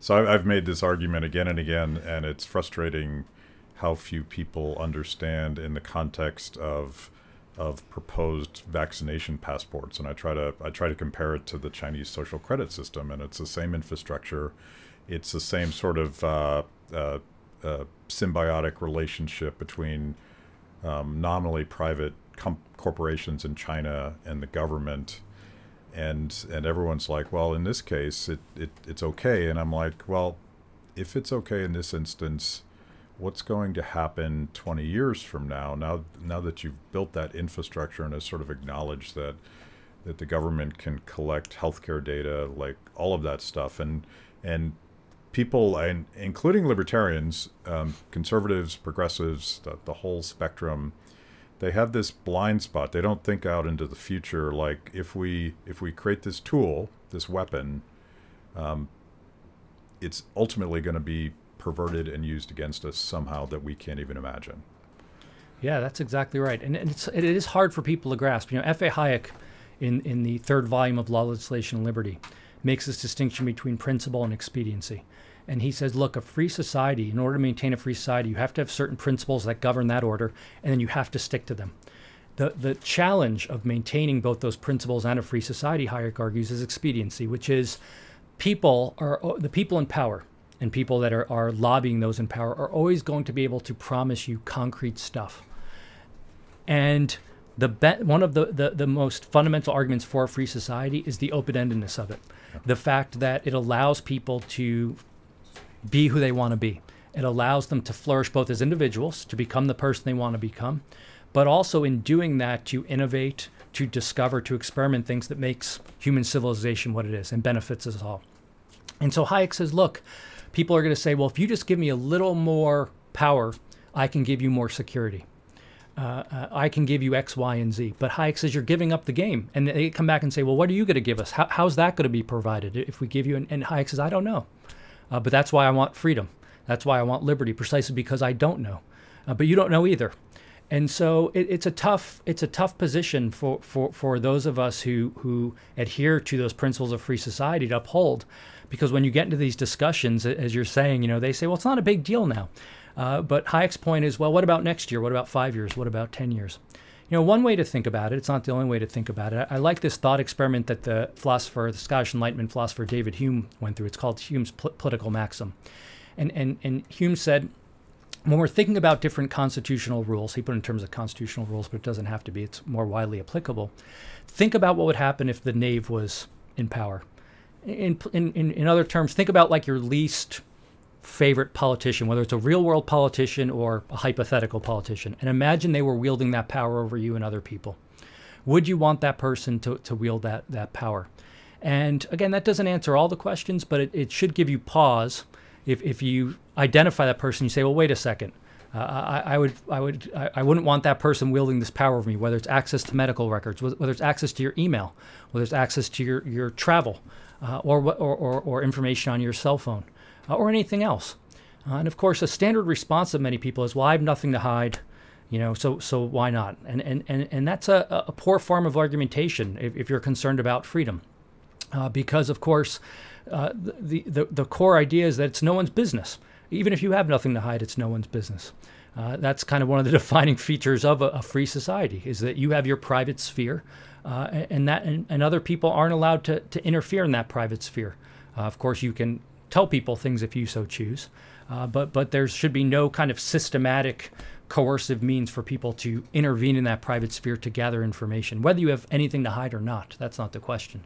So I've made this argument again and again, and it's frustrating how few people understand in the context of proposed vaccination passports. And I try to compare it to the Chinese social credit system, and it's the same infrastructure, it's the same sort of symbiotic relationship between nominally private corporations in China and the government. And everyone's like, well, in this case, it's okay. And I'm like, well, if it's okay in this instance, what's going to happen 20 years from now? Now that you've built that infrastructure and has sort of acknowledged that the government can collect healthcare data, like all of that stuff, and people, and including libertarians, conservatives, progressives, the whole spectrum, they have this blind spot. They don't think out into the future. Like if we create this tool, this weapon, it's ultimately going to be perverted and used against us somehow that we can't even imagine. Yeah, that's exactly right. And it is hard for people to grasp. You know, F.A. Hayek, in the third volume of Law, Legislation, and Liberty, makes this distinction between principle and expediency. And he says, look, a free society, in order to maintain a free society, you have to have certain principles that govern that order, and then you have to stick to them. The challenge of maintaining both those principles and a free society, Hayek argues, is expediency, which is the people in power and people that are lobbying those in power are always going to be able to promise you concrete stuff. And one of the most fundamental arguments for a free society is the open-endedness of it. Yeah. The fact that it allows people to be who they want to be. It allows them to flourish both as individuals, to become the person they want to become, but also in doing that to innovate, to discover, to experiment things that makes human civilization what it is and benefits us all. And so Hayek says, look, people are going to say, well, if you just give me a little more power, I can give you more security. I can give you X, Y, and Z. But Hayek says you're giving up the game. And they come back and say, well, what are you going to give us? How's that going to be provided if we give you? And Hayek says, I don't know. But that's why I want freedom. That's why I want liberty, precisely because I don't know. But you don't know either. And so it's a tough position for those of us who adhere to those principles of free society to uphold. Because when you get into these discussions, as you're saying, you know, they say, well, it's not a big deal now. But Hayek's point is, well, what about next year? What about 5 years? What about 10 years? You know, one way to think about it, it's not the only way to think about it. I like this thought experiment that the Scottish Enlightenment philosopher David Hume went through. It's called Hume's political maxim. And Hume said, when we're thinking about different constitutional rules, he put it in terms of constitutional rules, but it doesn't have to be. It's more widely applicable. Think about what would happen if the knave was in power. In other terms, think about like your least favorite politician, whether it's a real world politician or a hypothetical politician, and imagine they were wielding that power over you and other people. Would you want that person to wield that power? And again, that doesn't answer all the questions, but it should give you pause. If you identify that person, you say, well, wait a second. I wouldn't want that person wielding this power over me, whether it's access to medical records, whether it's access to your email, whether it's access to your travel, or information on your cell phone. Or anything else. And of course, a standard response of many people is, well, I have nothing to hide, you know, so why not? And that's a poor form of argumentation if you're concerned about freedom. Because, of course, the core idea is that it's no one's business. Even if you have nothing to hide, it's no one's business. That's kind of one of the defining features of a free society, is that you have your private sphere, and other people aren't allowed to interfere in that private sphere. Of course, you can tell people things if you so choose, but there should be no kind of systematic coercive means for people to intervene in that private sphere to gather information, whether you have anything to hide or not. That's not the question.